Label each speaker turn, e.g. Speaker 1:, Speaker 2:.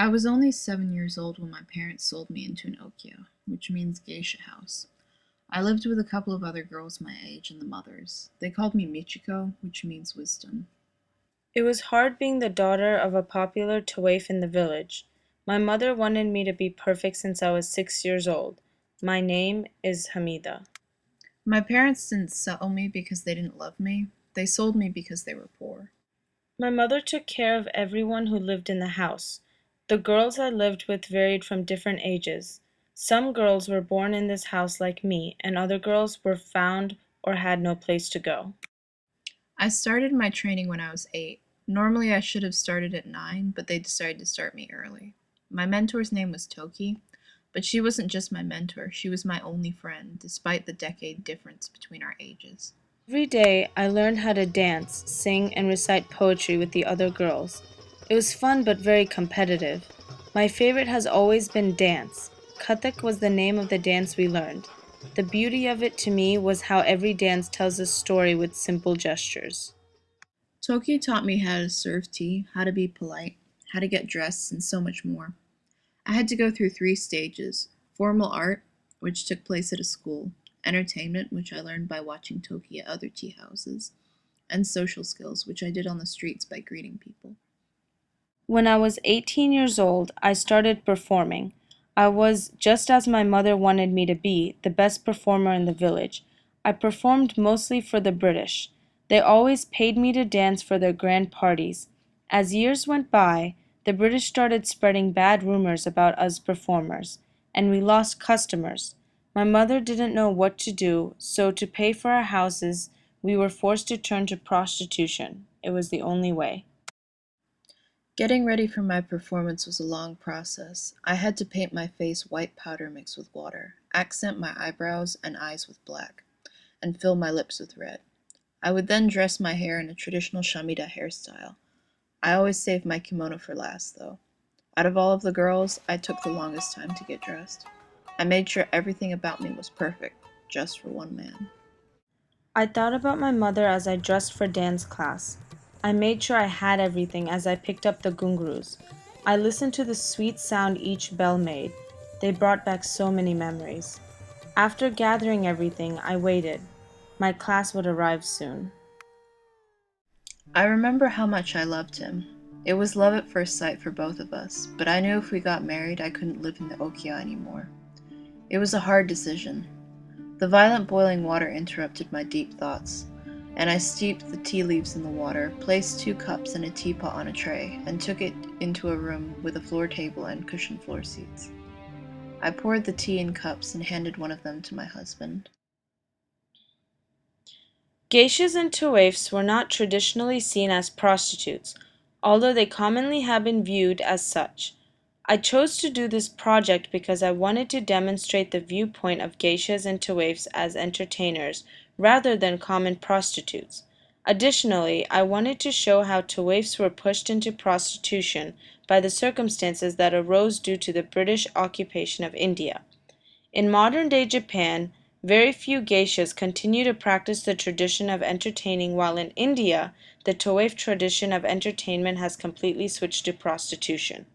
Speaker 1: I was only 7 years old when my parents sold me into an okya, which means geisha house. I lived with a couple of other girls my age and the mothers. They called me Michiko, which means wisdom.
Speaker 2: It was hard being the daughter of a popular Tawaif in the village. My mother wanted me to be perfect since I was 6 years old. My name is Hamida.
Speaker 1: My parents didn't sell me because they didn't love me. They sold me because they were poor.
Speaker 2: My mother took care of everyone who lived in the house. The girls I lived with varied from different ages. Some girls were born in this house like me, and other girls were found or had no place to go.
Speaker 1: I started my training when I was 8. Normally I should have started at 9, but they decided to start me early. My mentor's name was Toki, but she wasn't just my mentor, she was my only friend, despite the decade difference between our ages.
Speaker 2: Every day I learned how to dance, sing, and recite poetry with the other girls. It was fun but very competitive. My favorite has always been dance. Kathak was the name of the dance we learned. The beauty of it to me was how every dance tells a story with simple gestures.
Speaker 1: Toki taught me how to serve tea, how to be polite, how to get dressed, and so much more. I had to go through 3 stages: formal art, which took place at a school, entertainment, which I learned by watching Toki at other tea houses, and social skills, which I did on the streets by greeting people.
Speaker 2: When I was 18 years old, I started performing. I was, just as my mother wanted me to be, the best performer in the village. I performed mostly for the British. They always paid me to dance for their grand parties. As years went by, the British started spreading bad rumors about us performers, and we lost customers. My mother didn't know what to do, so to pay for our houses, we were forced to turn to prostitution. It was the only way.
Speaker 1: Getting ready for my performance was a long process. I had to paint my face white powder mixed with water, accent my eyebrows and eyes with black, and fill my lips with red. I would then dress my hair in a traditional shamida hairstyle. I always saved my kimono for last, though. Out of all of the girls, I took the longest time to get dressed. I made sure everything about me was perfect, just for one man.
Speaker 2: I thought about my mother as I dressed for dance class. I made sure I had everything as I picked up the gungrus. I listened to the sweet sound each bell made. They brought back so many memories. After gathering everything, I waited. My class would arrive soon.
Speaker 1: I remember how much I loved him. It was love at first sight for both of us, but I knew if we got married, I couldn't live in the Okia anymore. It was a hard decision. The violent boiling water interrupted my deep thoughts, and I steeped the tea leaves in the water, placed 2 cups and a teapot on a tray, and took it into a room with a floor table and cushioned floor seats. I poured the tea in cups and handed one of them to my husband.
Speaker 2: Geishas and Tawaifs were not traditionally seen as prostitutes, although they commonly have been viewed as such. I chose to do this project because I wanted to demonstrate the viewpoint of geishas and Tawaifs as entertainers rather than common prostitutes. Additionally, I wanted to show how Tawaifs were pushed into prostitution by the circumstances that arose due to the British occupation of India. In modern-day Japan, very few geishas continue to practice the tradition of entertaining, while in India, the Tawaif tradition of entertainment has completely switched to prostitution.